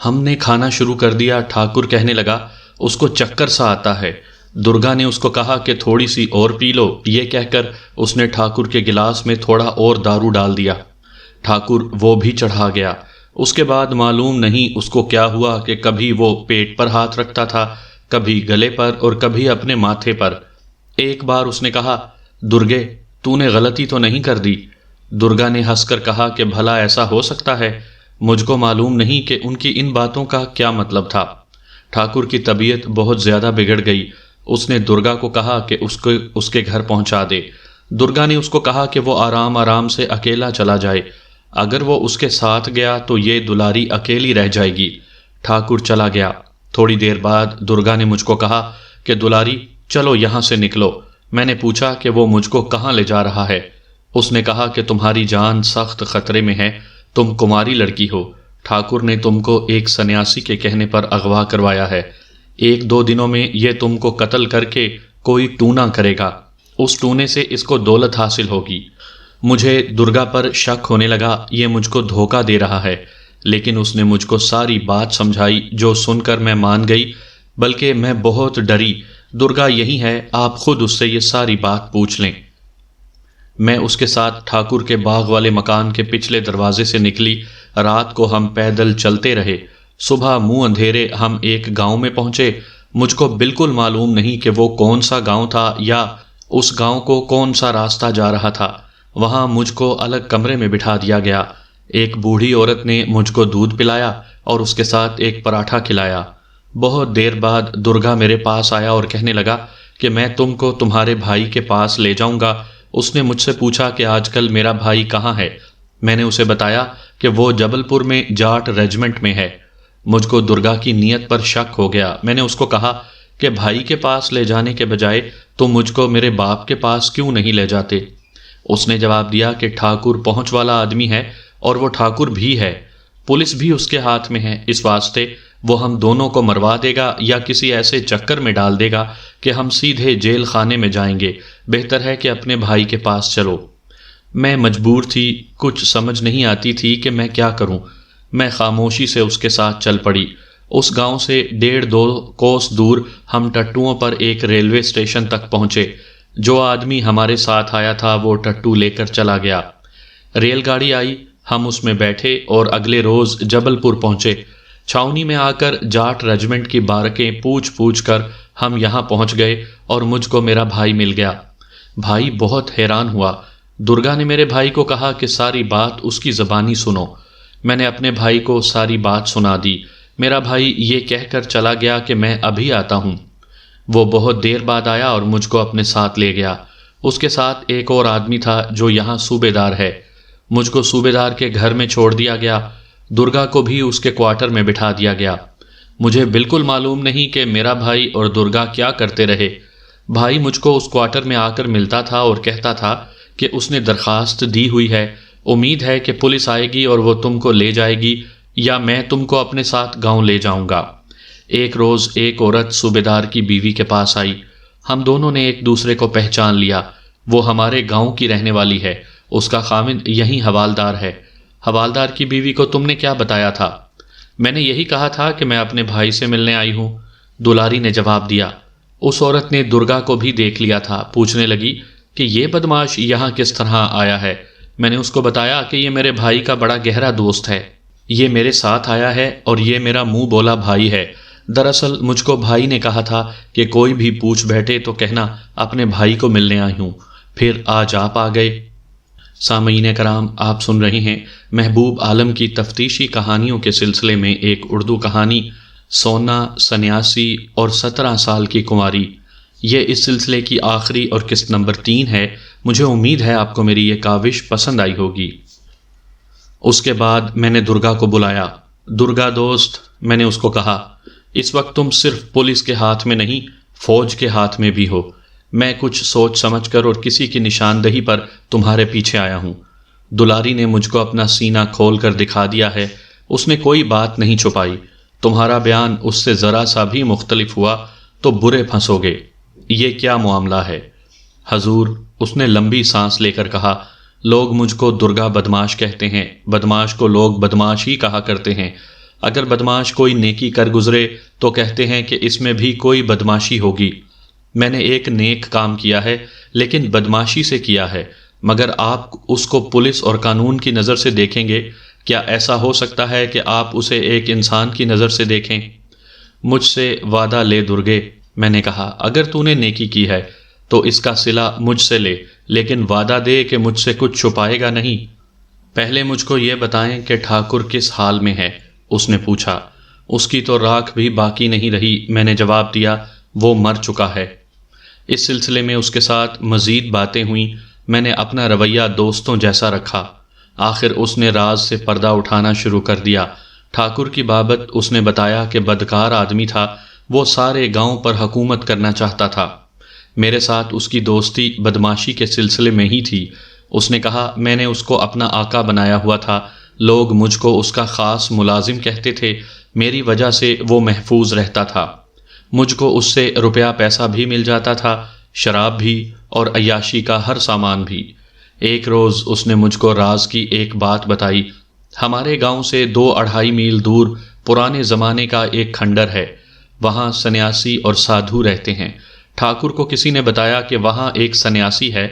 ہم نے کھانا شروع کر دیا۔ ٹھاکر کہنے لگا اس کو چکر سا آتا ہے۔ درگا نے اس کو کہا کہ تھوڑی سی اور پی لو۔ یہ کہہ کر اس نے ٹھاکر کے گلاس میں تھوڑا اور دارو ڈال دیا۔ ٹھاکر وہ بھی چڑھا گیا۔ اس کے بعد معلوم نہیں اس کو کیا ہوا کہ کبھی وہ پیٹ پر ہاتھ رکھتا تھا، کبھی گلے پر اور کبھی اپنے ماتھے پر۔ ایک بار اس نے کہا، درگے تو نے غلطی تو نہیں کر دی؟ درگا نے ہنس کر کہا کہ بھلا ایسا ہو سکتا ہے؟ مجھ کو معلوم نہیں کہ ان کی ان باتوں کا کیا مطلب تھا۔ ٹھاکر کی طبیعت بہت زیادہ بگڑ گئی۔ اس نے درگا کو کہا کہ اس کے گھر پہنچا دے۔ درگا نے اس کو کہا کہ وہ آرام آرام سے اکیلا چلا جائے، اگر وہ اس کے ساتھ گیا تو یہ دلاری اکیلی رہ جائے گی۔ ٹھاکر چلا گیا۔ تھوڑی دیر بعد درگا نے مجھ کو کہا کہ دلاری چلو یہاں سے نکلو۔ میں نے پوچھا کہ وہ مجھ کو کہاں لے جا رہا ہے؟ اس نے کہا کہ تمہاری جان سخت خطرے میں ہے، تم کماری لڑکی ہو، ٹھاکر نے تم کو ایک سنیاسی کے کہنے پر اغوا کروایا ہے، 1-2 دنوں میں یہ تم کو قتل کر کے کوئی ٹونا کرے گا، اس ٹونے سے اس کو دولت حاصل ہوگی۔ مجھے درگا پر شک ہونے لگا، یہ مجھ کو دھوکہ دے رہا ہے، لیکن اس نے مجھ کو ساری بات سمجھائی جو سن کر میں مان گئی، بلکہ میں بہت ڈری۔ درگا یہی ہے، آپ خود اس سے یہ ساری بات پوچھ لیں۔ میں اس کے ساتھ ٹھاکر کے باغ والے مکان کے پچھلے دروازے سے نکلی۔ رات کو ہم پیدل چلتے رہے۔ صبح منہ اندھیرے ہم ایک گاؤں میں پہنچے۔ مجھ کو بالکل معلوم نہیں کہ وہ کون سا گاؤں تھا یا اس گاؤں کو کون سا راستہ جا رہا تھا۔ وہاں مجھ کو الگ کمرے میں بٹھا دیا گیا۔ ایک بوڑھی عورت نے مجھ کو دودھ پلایا اور اس کے ساتھ ایک پراٹھا کھلایا۔ بہت دیر بعد درگا میرے پاس آیا اور کہنے لگا کہ میں تم کو تمہارے بھائی کے پاس لے جاؤں گا۔ اس نے مجھ سے پوچھا کہ آج کل میرا بھائی کہاں ہے؟ میں نے اسے بتایا کہ وہ جبل پور میں جاٹ ریجمنٹ میں ہے۔ مجھ کو درگا کی نیت پر شک ہو گیا۔ میں نے اس کو کہا کہ بھائی کے پاس لے جانے کے بجائے تم مجھ کو میرے باپ کے پاس کیوں نہیں لے جاتے؟ اس نے جواب دیا کہ ٹھاکر پہنچ والا آدمی ہے اور وہ ٹھاکر بھی ہے، پولیس بھی اس کے ہاتھ میں ہے، اس واسطے وہ ہم دونوں کو مروا دے گا یا کسی ایسے چکر میں ڈال دے گا کہ ہم سیدھے جیل خانے میں جائیں گے۔ بہتر ہے کہ اپنے بھائی کے پاس چلو۔ میں مجبور تھی، کچھ سمجھ نہیں آتی تھی کہ میں کیا کروں۔ میں خاموشی سے اس کے ساتھ چل پڑی۔ اس گاؤں سے 1.5-2 کوس دور ہم ٹٹوؤں پر ایک ریلوے اسٹیشن تک پہنچے۔ جو آدمی ہمارے ساتھ آیا تھا وہ ٹٹو لے کر چلا گیا۔ ریل گاڑی آئی، ہم اس میں بیٹھے اور اگلے روز جبل پور پہنچے۔ چھاؤنی میں آ کر جاٹ ریجمنٹ کی بارکیں پوچھ کر ہم یہاں پہنچ گئے اور مجھ کو میرا بھائی مل گیا۔ بھائی بہت حیران ہوا۔ درگا نے میرے بھائی کو کہا کہ ساری بات اس کی زبانی سنو۔ میں نے اپنے بھائی کو ساری بات سنا دی۔ میرا بھائی یہ کہہ کر چلا گیا کہ میں ابھی آتا ہوں۔ وہ بہت دیر بعد آیا اور مجھ کو اپنے ساتھ لے گیا۔ اس کے ساتھ ایک اور آدمی تھا جو یہاں صوبے دار ہے۔ مجھ کو صوبے دار کے گھر میں چھوڑ دیا گیا۔ درگا کو بھی اس کے کوارٹر میں بٹھا دیا گیا۔ مجھے بالکل معلوم نہیں کہ میرا بھائی اور درگا کیا کرتے رہے۔ بھائی مجھ کو اس کوارٹر میں آ کر ملتا تھا اور کہتا تھا کہ اس نے درخواست دی ہوئی ہے، امید ہے کہ پولیس آئے گی اور وہ تم کو لے جائے گی یا میں تم کو اپنے ساتھ گاؤں لے جاؤں گا۔ ایک روز ایک عورت صوبے دار کی بیوی کے پاس آئی۔ ہم دونوں نے ایک دوسرے کو پہچان لیا۔ وہ ہمارے گاؤں کی رہنے والی ہے، اس کا خاوند یہی حوالدار ہے۔ حوالدار کی بیوی کو تم نے کیا بتایا تھا؟ میں نے یہی کہا تھا کہ میں اپنے بھائی سے ملنے آئی ہوں، دلاری نے جواب دیا۔ اس عورت نے درگا کو بھی دیکھ لیا تھا، پوچھنے لگی کہ یہ بدماش یہاں کس طرح آیا ہے۔ میں نے اس کو بتایا کہ یہ میرے بھائی کا بڑا گہرا دوست ہے، یہ میرے ساتھ آیا ہے اور یہ میرا منہ بولا بھائی ہے۔ دراصل مجھ کو بھائی نے کہا تھا کہ کوئی بھی پوچھ بیٹھے تو کہنا اپنے بھائی کو ملنے آئی ہوں، پھر آج آپ آ گئے۔ سامعین کرام، آپ سن رہے ہیں محبوب عالم کی تفتیشی کہانیوں کے سلسلے میں ایک اردو کہانی سونا، سنیاسی اور 17 سال کی کنواری۔ یہ اس سلسلے کی آخری اور قسط نمبر 3 ہے۔ مجھے امید ہے آپ کو میری یہ کاوش پسند آئی ہوگی۔ اس کے بعد میں نے درگا کو بلایا۔ درگا دوست، میں نے اس کو کہا، اس وقت تم صرف پولیس کے ہاتھ میں نہیں، فوج کے ہاتھ میں بھی ہو۔ میں کچھ سوچ سمجھ کر اور کسی کی نشاندہی پر تمہارے پیچھے آیا ہوں۔ دلاری نے مجھ کو اپنا سینہ کھول کر دکھا دیا ہے۔ اس نے کوئی بات نہیں چھپائی۔ تمہارا بیان اس سے ذرا سا بھی مختلف ہوا تو برے پھنسو گے۔ یہ کیا معاملہ ہے؟ حضور، اس نے لمبی سانس لے کر کہا، لوگ مجھ کو درگا بدماش کہتے ہیں، بدماش کو لوگ بدماش ہی کہا کرتے ہیں۔ اگر بدماش کوئی نیکی کر گزرے تو کہتے ہیں کہ اس میں بھی کوئی بدماشی ہوگی۔ میں نے ایک نیک کام کیا ہے لیکن بدماشی سے کیا ہے، مگر آپ اس کو پولیس اور قانون کی نظر سے دیکھیں گے، کیا ایسا ہو سکتا ہے کہ آپ اسے ایک انسان کی نظر سے دیکھیں؟ مجھ سے وعدہ لے درگے، میں نے کہا، اگر تو نے نیکی کی ہے تو اس کا صلہ مجھ سے لے، لیکن وعدہ دے کہ مجھ سے کچھ چھپائے گا نہیں۔ پہلے مجھ کو یہ بتائیں کہ ٹھاکر کس حال میں ہے، اس نے پوچھا۔ اس کی تو راکھ بھی باقی نہیں رہی، میں نے جواب دیا، وہ مر چکا ہے۔ اس سلسلے میں اس کے ساتھ مزید باتیں ہوئیں، میں نے اپنا رویہ دوستوں جیسا رکھا۔ آخر اس نے راز سے پردہ اٹھانا شروع کر دیا۔ ٹھاکر کی بابت اس نے بتایا کہ بدکار آدمی تھا، وہ سارے گاؤں پر حکومت کرنا چاہتا تھا۔ میرے ساتھ اس کی دوستی بدماشی کے سلسلے میں ہی تھی۔ اس نے کہا، میں نے اس کو اپنا آقا بنایا ہوا تھا، لوگ مجھ کو اس کا خاص ملازم کہتے تھے، میری وجہ سے وہ محفوظ رہتا تھا۔ مجھ کو اس سے روپیہ پیسہ بھی مل جاتا تھا، شراب بھی اور عیاشی کا ہر سامان بھی۔ ایک روز اس نے مجھ کو راز کی ایک بات بتائی۔ ہمارے گاؤں سے 2-2.5 میل دور پرانے زمانے کا ایک کھنڈر ہے، وہاں سنیاسی اور سادھو رہتے ہیں۔ ٹھاکر کو کسی نے بتایا کہ وہاں ایک سنیاسی ہے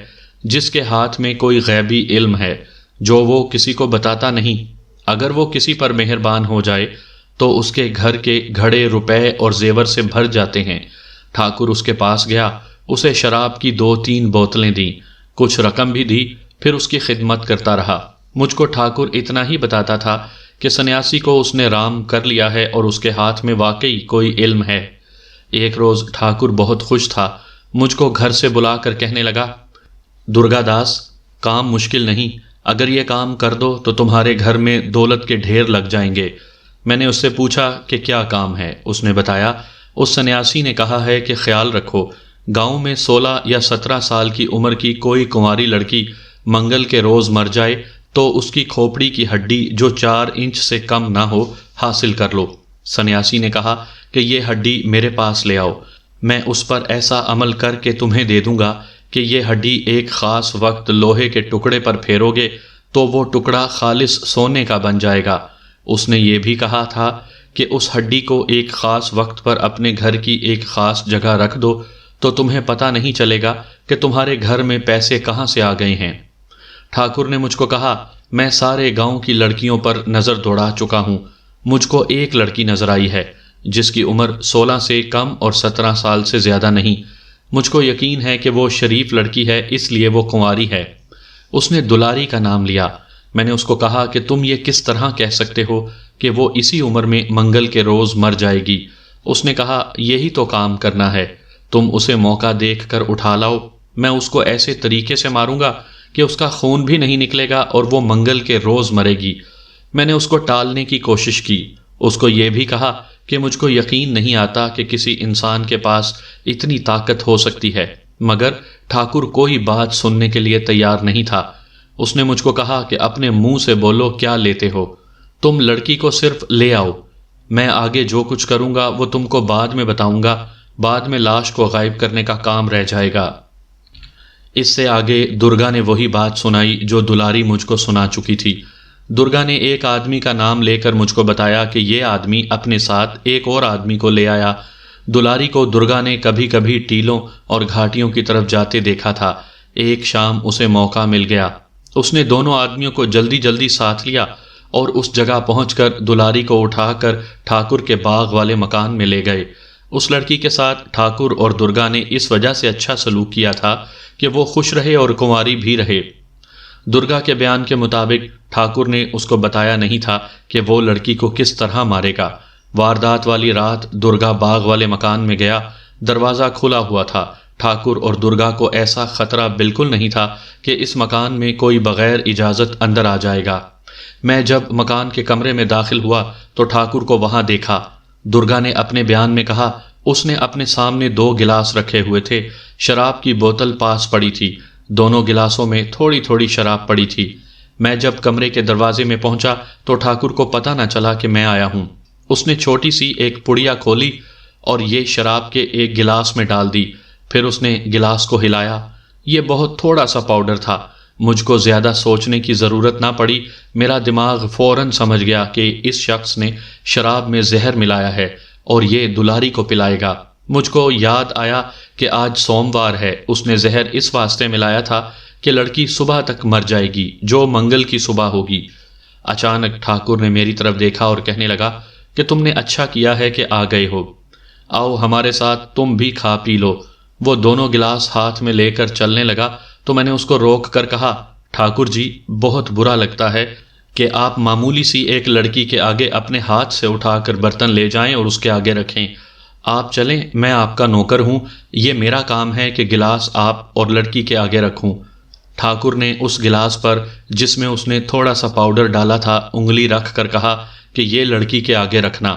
جس کے ہاتھ میں کوئی غیبی علم ہے جو وہ کسی کو بتاتا نہیں۔ اگر وہ کسی پر مہربان ہو جائے تو اس کے گھر کے گھڑے روپے اور زیور سے بھر جاتے ہیں۔ ٹھاکر اس کے پاس گیا، اسے شراب کی 2-3 بوتلیں دیں، کچھ رقم بھی دی، پھر اس کی خدمت کرتا رہا۔ مجھ کو ٹھاکر اتنا ہی بتاتا تھا کہ سنیاسی کو اس نے رام کر لیا ہے اور اس کے ہاتھ میں واقعی کوئی علم ہے۔ ایک روز ٹھاکر بہت خوش تھا، مجھ کو گھر سے بلا کر کہنے لگا، درگا داس، کام مشکل نہیں، اگر یہ کام کر دو تو تمہارے گھر میں دولت کے ڈھیر لگ جائیں گے۔ میں نے اس سے پوچھا کہ کیا کام ہے؟ اس نے بتایا، اس سنیاسی نے کہا ہے کہ خیال رکھو، گاؤں میں 16 یا 17 سال کی عمر کی کوئی کنواری لڑکی منگل کے روز مر جائے تو اس کی کھوپڑی کی ہڈی جو 4 انچ سے کم نہ ہو حاصل کر لو۔ سنیاسی نے کہا کہ یہ ہڈی میرے پاس لے آؤ، میں اس پر ایسا عمل کر کے تمہیں دے دوں گا کہ یہ ہڈی ایک خاص وقت لوہے کے ٹکڑے پر پھیرو گے تو وہ ٹکڑا خالص سونے کا بن جائے گا۔ اس نے یہ بھی کہا تھا کہ اس ہڈی کو ایک خاص وقت پر اپنے گھر کی ایک خاص جگہ رکھ دو تو تمہیں پتہ نہیں چلے گا کہ تمہارے گھر میں پیسے کہاں سے آ گئے ہیں۔ ٹھاکر نے مجھ کو کہا، میں سارے گاؤں کی لڑکیوں پر نظر دوڑا چکا ہوں، مجھ کو ایک لڑکی نظر آئی ہے جس کی عمر 16 سے کم اور 17 سال سے زیادہ نہیں۔ مجھ کو یقین ہے کہ وہ شریف لڑکی ہے، اس لیے وہ کنواری ہے۔ اس نے دلاری کا نام لیا۔ میں نے اس کو کہا کہ تم یہ کس طرح کہہ سکتے ہو کہ وہ اسی عمر میں منگل کے روز مر جائے گی؟ اس نے کہا، یہی تو کام کرنا ہے، تم اسے موقع دیکھ کر اٹھا لاؤ، میں اس کو ایسے طریقے سے ماروں گا کہ اس کا خون بھی نہیں نکلے گا اور وہ منگل کے روز مرے گی۔ میں نے اس کو ٹالنے کی کوشش کی، اس کو یہ بھی کہا کہ مجھ کو یقین نہیں آتا کہ کسی انسان کے پاس اتنی طاقت ہو سکتی ہے، مگر ٹھاکر کوئی بات سننے کے لیے تیار نہیں تھا۔ اس نے مجھ کو کہا کہ اپنے منہ سے بولو، کیا لیتے ہو؟ تم لڑکی کو صرف لے آؤ، میں آگے جو کچھ کروں گا وہ تم کو بعد میں بتاؤں گا، بعد میں لاش کو غائب کرنے کا کام رہ جائے گا۔ اس سے آگے درگا نے وہی بات سنائی جو دلاری مجھ کو سنا چکی تھی۔ درگا نے ایک آدمی کا نام لے کر مجھ کو بتایا کہ یہ آدمی اپنے ساتھ ایک اور آدمی کو لے آیا۔ دلاری کو درگا نے کبھی کبھی ٹیلوں اور گھاٹیوں کی طرف جاتے دیکھا تھا۔ ایک شام اسے موقع مل گیا، اس نے دونوں آدمیوں کو جلدی جلدی ساتھ لیا اور اس جگہ پہنچ کر دلاری کو اٹھا کر ٹھاکر کے باغ والے مکان میں لے گئے۔ اس لڑکی کے ساتھ ٹھاکر اور درگا نے اس وجہ سے اچھا سلوک کیا تھا کہ وہ خوش رہے اور کنواری بھی رہے۔ درگا کے بیان کے مطابق ٹھاکر نے اس کو بتایا نہیں تھا کہ وہ لڑکی کو کس طرح مارے گا۔ واردات والی رات درگا باغ والے مکان میں گیا، دروازہ کھلا ہوا تھا۔ ٹھاکر اور درگا کو ایسا خطرہ بالکل نہیں تھا کہ اس مکان میں کوئی بغیر اجازت اندر آ جائے گا۔ میں جب مکان کے کمرے میں داخل ہوا تو ٹھاکر کو وہاں دیکھا۔ درگا نے اپنے بیان میں کہا، اس نے اپنے سامنے 2 گلاس رکھے ہوئے تھے، شراب کی بوتل پاس پڑی تھی، دونوں گلاسوں میں تھوڑی تھوڑی شراب پڑی تھی۔ میں جب کمرے کے دروازے میں پہنچا تو ٹھاکر کو پتہ نہ چلا کہ میں آیا ہوں۔ اس نے چھوٹی سی ایک پڑیا کھولی اور یہ شراب کے ایک گلاس میں ڈال دی، پھر اس نے گلاس کو ہلایا۔ یہ بہت تھوڑا سا پاؤڈر تھا، مجھ کو زیادہ سوچنے کی ضرورت نہ پڑی، میرا دماغ فوراً سمجھ گیا کہ اس شخص نے شراب میں زہر ملایا ہے اور یہ دلاری کو پلائے گا۔ مجھ کو یاد آیا کہ آج سوموار ہے، اس نے زہر اس واسطے ملایا تھا کہ لڑکی صبح تک مر جائے گی، جو منگل کی صبح ہوگی۔ اچانک ٹھاکر نے میری طرف دیکھا اور کہنے لگا کہ تم نے اچھا کیا ہے کہ آ گئے ہو، آؤ ہمارے ساتھ تم بھی کھا پی لو۔ وہ دونوں گلاس ہاتھ میں لے کر چلنے لگا تو میں نے اس کو روک کر کہا، ٹھاکر جی بہت برا لگتا ہے کہ آپ معمولی سی ایک لڑکی کے آگے اپنے ہاتھ سے اٹھا کر برتن لے جائیں اور اس کے آگے رکھیں۔ آپ چلیں، میں آپ کا نوکر ہوں، یہ میرا کام ہے کہ گلاس آپ اور لڑکی کے آگے رکھوں۔ ٹھاکر نے اس گلاس پر جس میں اس نے تھوڑا سا پاؤڈر ڈالا تھا انگلی رکھ کر کہا کہ یہ لڑکی کے آگے رکھنا۔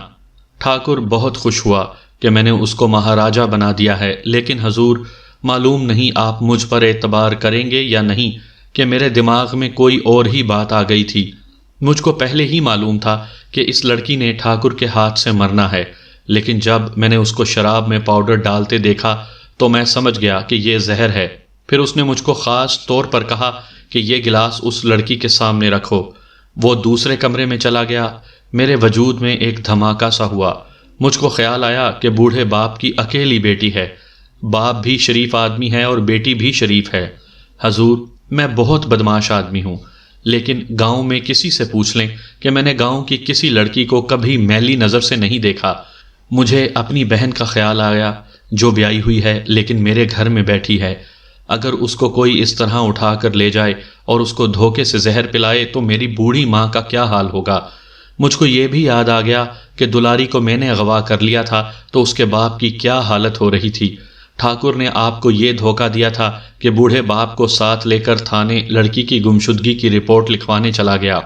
ٹھاکر بہت خوش ہوا کہ میں نے اس کو مہاراجہ بنا دیا ہے، لیکن حضور معلوم نہیں آپ مجھ پر اعتبار کریں گے یا نہیں کہ میرے دماغ میں کوئی اور ہی بات آ گئی تھی۔ مجھ کو پہلے ہی معلوم تھا کہ اس لڑکی نے ٹھاکر کے ہاتھ سے مرنا ہے، لیکن جب میں نے اس کو شراب میں پاؤڈر ڈالتے دیکھا تو میں سمجھ گیا کہ یہ زہر ہے۔ پھر اس نے مجھ کو خاص طور پر کہا کہ یہ گلاس اس لڑکی کے سامنے رکھو۔ وہ دوسرے کمرے میں چلا گیا۔ میرے وجود میں ایک دھماکہ سا ہوا۔ مجھ کو خیال آیا کہ بوڑھے باپ کی اکیلی بیٹی ہے، باپ بھی شریف آدمی ہے اور بیٹی بھی شریف ہے۔ حضور میں بہت بدماش آدمی ہوں، لیکن گاؤں میں کسی سے پوچھ لیں کہ میں نے گاؤں کی کسی لڑکی کو کبھی میلی نظر سے نہیں دیکھا۔ مجھے اپنی بہن کا خیال آیا جو بیائی ہوئی ہے لیکن میرے گھر میں بیٹھی ہے۔ اگر اس کو کوئی اس طرح اٹھا کر لے جائے اور اس کو دھوکے سے زہر پلائے تو میری بوڑھی ماں کا کیا حال ہوگا۔ مجھ کو یہ بھی یاد آ گیا کہ دلاری کو میں نے اغوا کر لیا تھا تو اس کے باپ کی کیا حالت ہو رہی تھی۔ ٹھاکر نے آپ کو یہ دھوکہ دیا تھا کہ بوڑھے باپ کو ساتھ لے کر تھانے لڑکی کی گمشدگی کی رپورٹ لکھوانے چلا گیا۔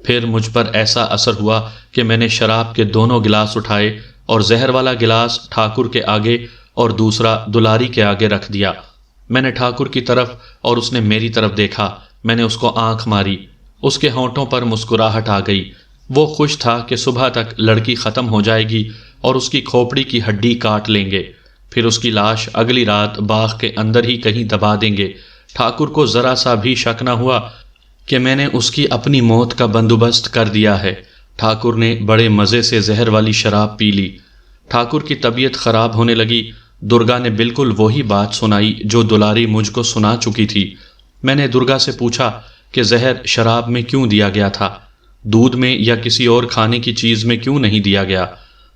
پھر مجھ پر ایسا اثر ہوا کہ میں نے شراب کے دونوں گلاس اٹھائے اور زہر والا گلاس ٹھاکر کے آگے اور دوسرا دلاری کے آگے رکھ دیا۔ میں نے ٹھاکر کی طرف اور اس نے میری طرف دیکھا۔ میں نے اس کو آنکھ ماری، اس کے ہونٹوں پر مسکراہٹ آ گئی۔ وہ خوش تھا کہ صبح تک لڑکی ختم ہو جائے گی اور اس کی کھوپڑی کی ہڈی کاٹ لیں گے، پھر اس کی لاش اگلی رات باغ کے اندر ہی کہیں دبا دیں گے۔ ٹھاکر کو ذرا سا بھی شک نہ ہوا کہ میں نے اس کی اپنی موت کا بندوبست کر دیا ہے۔ ٹھاکر نے بڑے مزے سے زہر والی شراب پی لی۔ ٹھاکر کی طبیعت خراب ہونے لگی۔ درگا نے بالکل وہی بات سنائی جو دلاری مجھ کو سنا چکی تھی۔ میں نے درگا سے پوچھا کہ زہر شراب میں کیوں دیا گیا تھا، دودھ میں یا کسی اور کھانے کی چیز میں کیوں نہیں دیا گیا؟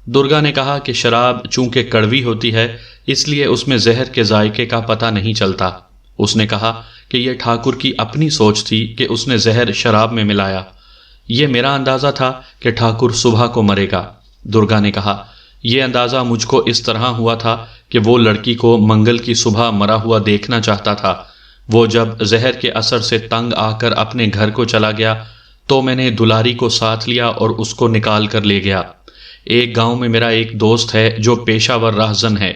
درگا نے کہا کہ شراب چونکہ کڑوی ہوتی ہے اس لیے اس میں زہر کے ذائقے کا پتہ نہیں چلتا۔ اس نے کہا کہ یہ ٹھاکر کی اپنی سوچ تھی کہ اس نے زہر شراب میں ملایا۔ یہ میرا اندازہ تھا کہ ٹھاکر صبح کو مرے گا۔ درگا نے کہا یہ اندازہ مجھ کو اس طرح ہوا تھا کہ وہ لڑکی کو منگل کی صبح مرا ہوا دیکھنا چاہتا تھا۔ وہ جب زہر کے اثر سے تنگ آ کر اپنے گھر کو چلا گیا تو میں نے دلاری کو ساتھ لیا اور اس کو نکال کر لے گیا۔ ایک گاؤں میں میرا ایک دوست ہے جو پیشہ ور راہزن ہے،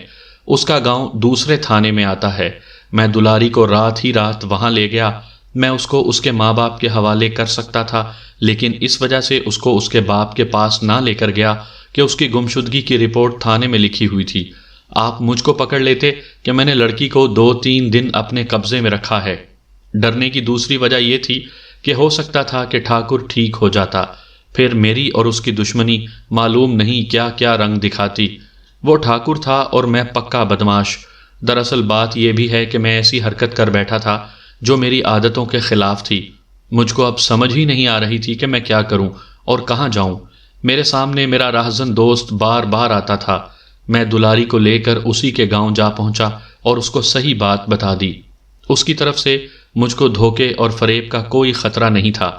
اس کا گاؤں دوسرے تھانے میں آتا ہے۔ میں دلاری کو رات ہی رات وہاں لے گیا۔ میں اس کو اس کے ماں باپ کے حوالے کر سکتا تھا، لیکن اس وجہ سے اس کو اس کے باپ کے پاس نہ لے کر گیا کہ اس کی گمشدگی کی رپورٹ تھانے میں لکھی ہوئی تھی۔ آپ مجھ کو پکڑ لیتے کہ میں نے لڑکی کو 2-3 دن اپنے قبضے میں رکھا ہے۔ ڈرنے کی دوسری وجہ یہ تھی کہ ہو سکتا تھا کہ ٹھاکر ٹھیک ہو جاتا، پھر میری اور اس کی دشمنی معلوم نہیں کیا کیا رنگ دکھاتی۔ وہ ٹھاکر تھا اور میں پکا بدماش۔ دراصل بات یہ بھی ہے کہ میں ایسی حرکت کر بیٹھا تھا جو میری عادتوں کے خلاف تھی۔ مجھ کو اب سمجھ ہی نہیں آ رہی تھی کہ میں کیا کروں اور کہاں جاؤں۔ میرے سامنے میرا راہزن دوست بار بار آتا تھا۔ میں دلاری کو لے کر اسی کے گاؤں جا پہنچا اور اس کو صحیح بات بتا دی۔ اس کی طرف سے مجھ کو دھوکے اور فریب کا کوئی خطرہ نہیں تھا۔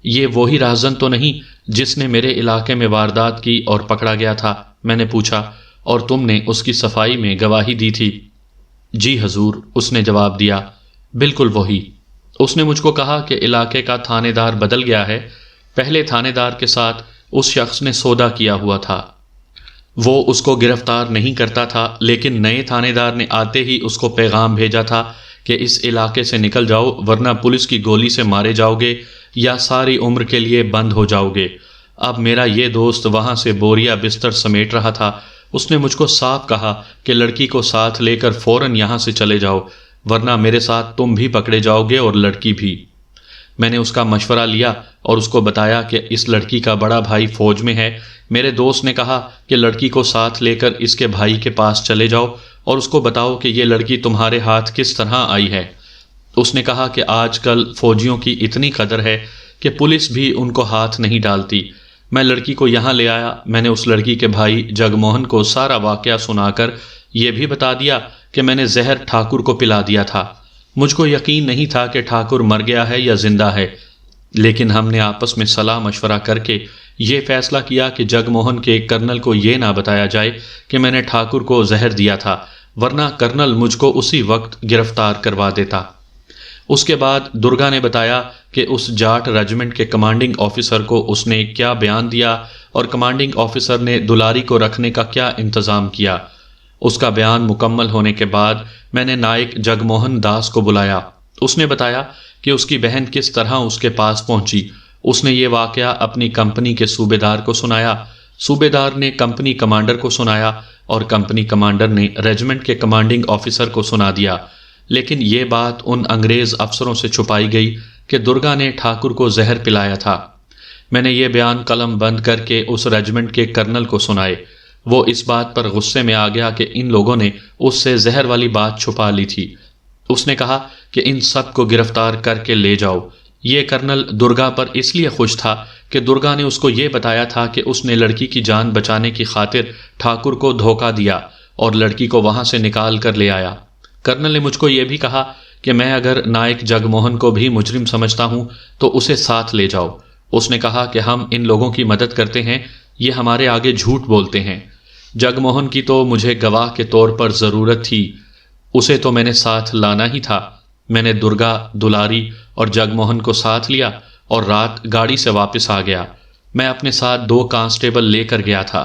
یہ وہی راہزن تو نہیں جس نے میرے علاقے میں واردات کی اور پکڑا گیا تھا؟ میں نے پوچھا۔ اور تم نے اس کی صفائی میں گواہی دی تھی؟ جی حضور، اس نے جواب دیا، بالکل وہی۔ اس نے مجھ کو کہا کہ علاقے کا تھانے دار بدل گیا ہے، پہلے تھانے دار کے ساتھ اس شخص نے سودا کیا ہوا تھا۔ وہ اس کو گرفتار نہیں کرتا تھا، لیکن نئے تھانے دار نے آتے ہی اس کو پیغام بھیجا تھا کہ اس علاقے سے نکل جاؤ ورنہ پولیس کی گولی سے مارے جاؤ گے یا ساری عمر کے لیے بند ہو جاؤ گے۔ اب میرا یہ دوست وہاں سے بوریا بستر سمیٹ رہا تھا۔ اس نے مجھ کو صاف کہا کہ لڑکی کو ساتھ لے کر فوراً یہاں سے چلے جاؤ۔ ورنہ میرے ساتھ تم بھی پکڑے جاؤ گے اور لڑکی بھی۔ میں نے اس کا مشورہ لیا اور اس کو بتایا کہ اس لڑکی کا بڑا بھائی فوج میں ہے۔ میرے دوست نے کہا کہ لڑکی کو ساتھ لے کر اس کے بھائی کے پاس چلے جاؤ اور اس کو بتاؤ کہ یہ لڑکی تمہارے ہاتھ کس طرح آئی ہے۔ اس نے کہا کہ آج کل فوجیوں کی اتنی قدر ہے کہ پولیس بھی ان کو ہاتھ نہیں ڈالتی۔ میں لڑکی کو یہاں لے آیا۔ میں نے اس لڑکی کے بھائی جگ موہن کو سارا واقعہ سنا کر یہ بھی بتا دیا کہ میں نے زہر ٹھاکر کو پلا دیا تھا۔ مجھ کو یقین نہیں تھا کہ ٹھاکر مر گیا ہے یا زندہ ہے، لیکن ہم نے آپس میں صلاح مشورہ کر کے یہ فیصلہ کیا کہ جگ موہن کے کرنل کو یہ نہ بتایا جائے کہ میں نے ٹھاکر کو زہر دیا تھا، ورنہ کرنل مجھ کو اسی وقت گرفتار کروا دیتا۔ اس کے بعد درگا نے بتایا کہ اس جاٹ ریجمنٹ کے کمانڈنگ آفیسر کو اس نے کیا بیان دیا اور کمانڈنگ آفیسر نے دلاری کو رکھنے کا کیا انتظام کیا۔ اس کا بیان مکمل ہونے کے بعد میں نے نائک جگ موہن داس کو بلایا۔ اس نے بتایا کہ اس کی بہن کس طرح اس کے پاس پہنچی۔ اس نے یہ واقعہ اپنی کمپنی کے صوبے دار کو سنایا۔ صوبے دار نے کمپنی کمانڈر کو سنایا اور کمپنی کمانڈر نے ریجمنٹ کے کمانڈنگ آفیسر کو سنا دیا، لیکن یہ بات ان انگریز افسروں سے چھپائی گئی کہ درگا نے ٹھاکر کو زہر پلایا تھا۔ میں نے یہ بیان قلم بند کر کے اس ریجمنٹ کے کرنل کو سنائے۔ وہ اس بات پر غصے میں آ گیا کہ ان لوگوں نے اس سے زہر والی بات چھپا لی تھی۔ اس نے کہا کہ ان سب کو گرفتار کر کے لے جاؤ۔ یہ کرنل درگا پر اس لیے خوش تھا کہ درگا نے اس کو یہ بتایا تھا کہ اس نے لڑکی کی جان بچانے کی خاطر ٹھاکر کو دھوکہ دیا اور لڑکی کو وہاں سے نکال کر لے آیا۔ کرنل نے مجھ کو یہ بھی کہا کہ میں اگر نائک جگ موہن کو بھی مجرم سمجھتا ہوں تو اسے ساتھ لے جاؤ۔ اس نے کہا کہ ہم ان لوگوں کی مدد کرتے ہیں، یہ ہمارے آگے جھوٹ بولتے ہیں۔ جگ موہن کی تو مجھے گواہ کے طور پر ضرورت تھی، اسے تو میں نے ساتھ لانا ہی تھا۔ میں نے درگا، دلاری اور جگ موہن کو ساتھ لیا اور رات گاڑی سے واپس آ گیا۔ میں اپنے ساتھ 2 کانسٹیبل لے کر گیا تھا۔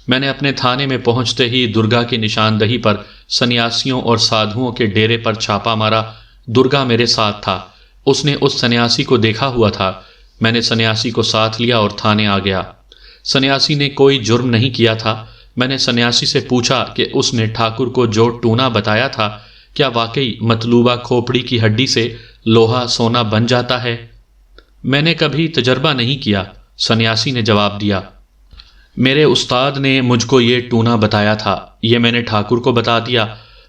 میں نے اپنے تھانے میں پہنچتے ہی درگا کی نشاندہی پر سنیاسیوں اور سادھوؤں کے ڈیرے پر چھاپا مارا۔ درگا میرے ساتھ تھا، اس نے اس سنیاسی کو دیکھا ہوا تھا۔ میں نے سنیاسی کو ساتھ لیا اور تھانے آ گیا۔ سنیاسی نے کوئی جرم نہیں کیا تھا۔ میں نے سنیاسی سے پوچھا کہ اس نے ٹھاکر کو جو ٹونا بتایا تھا کیا واقعی مطلوبہ کھوپڑی کی ہڈی سے لوہا سونا بن جاتا ہے؟ میں نے کبھی تجربہ نہیں کیا، سنیاسی نے جواب دیا۔ میرے استاد نے مجھ کو یہ ٹونا بتایا تھا، یہ میں نے ٹھاکر کو بتا دیا۔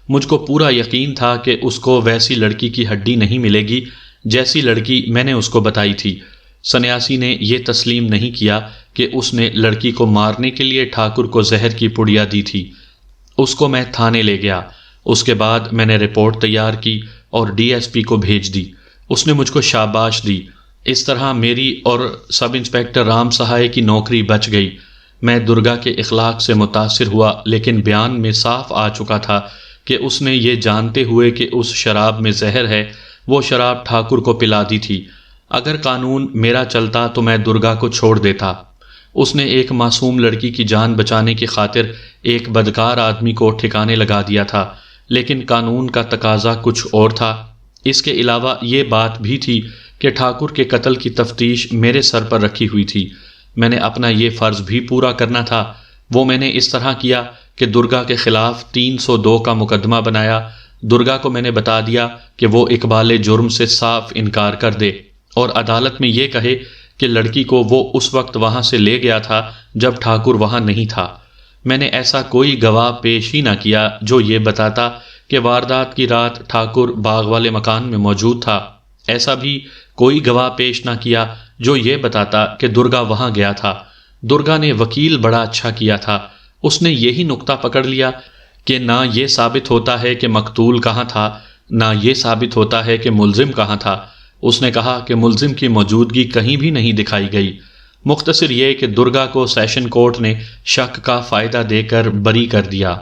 مجھ کو پورا یقین تھا کہ اس کو ویسی لڑکی کی ہڈی نہیں ملے گی جیسی لڑکی میں نے اس کو بتائی تھی۔ سنیاسی نے یہ تسلیم نہیں کیا کہ اس نے لڑکی کو مارنے کے لیے ٹھاکر کو زہر کی پڑیا دی تھی۔ اس کو میں تھانے لے گیا۔ اس کے بعد میں نے رپورٹ تیار کی اور ڈی ایس پی کو بھیج دی۔ اس نے مجھ کو شاباش دی۔ اس طرح میری اور سب انسپیکٹر رام سہائے کی نوکری بچ گئی۔ میں درگا کے اخلاق سے متاثر ہوا، لیکن بیان میں صاف آ چکا تھا کہ اس نے یہ جانتے ہوئے کہ اس شراب میں زہر ہے، وہ شراب ٹھاکر کو پلا دی تھی۔ اگر قانون میرا چلتا تو میں درگا کو چھوڑ دیتا۔ اس نے ایک معصوم لڑکی کی جان بچانے کی خاطر ایک بدکار آدمی کو ٹھکانے لگا دیا تھا، لیکن قانون کا تقاضا کچھ اور تھا۔ اس کے علاوہ یہ بات بھی تھی کہ ٹھاکر کے قتل کی تفتیش میرے سر پر رکھی ہوئی تھی۔ میں نے اپنا یہ فرض بھی پورا کرنا تھا۔ وہ میں نے اس طرح کیا کہ درگا کے خلاف 302 کا مقدمہ بنایا۔ درگا کو میں نے بتا دیا کہ وہ اقبال جرم سے صاف انکار کر دے اور عدالت میں یہ کہے کہ لڑکی کو وہ اس وقت وہاں سے لے گیا تھا جب ٹھاکر وہاں نہیں تھا۔ میں نے ایسا کوئی گواہ پیش ہی نہ کیا جو یہ بتاتا کہ واردات کی رات ٹھاکر باغ والے مکان میں موجود تھا۔ ایسا بھی کوئی گواہ پیش نہ کیا جو یہ بتاتا کہ درگا وہاں گیا تھا۔ درگا نے وکیل بڑا اچھا کیا تھا۔ اس نے یہی نقطہ پکڑ لیا کہ نہ یہ ثابت ہوتا ہے کہ مقتول کہاں تھا، نہ یہ ثابت ہوتا ہے کہ ملزم کہاں تھا۔ اس نے کہا کہ ملزم کی موجودگی کہیں بھی نہیں دکھائی گئی۔ مختصر یہ کہ درگا کو سیشن کورٹ نے شک کا فائدہ دے کر بری کر دیا۔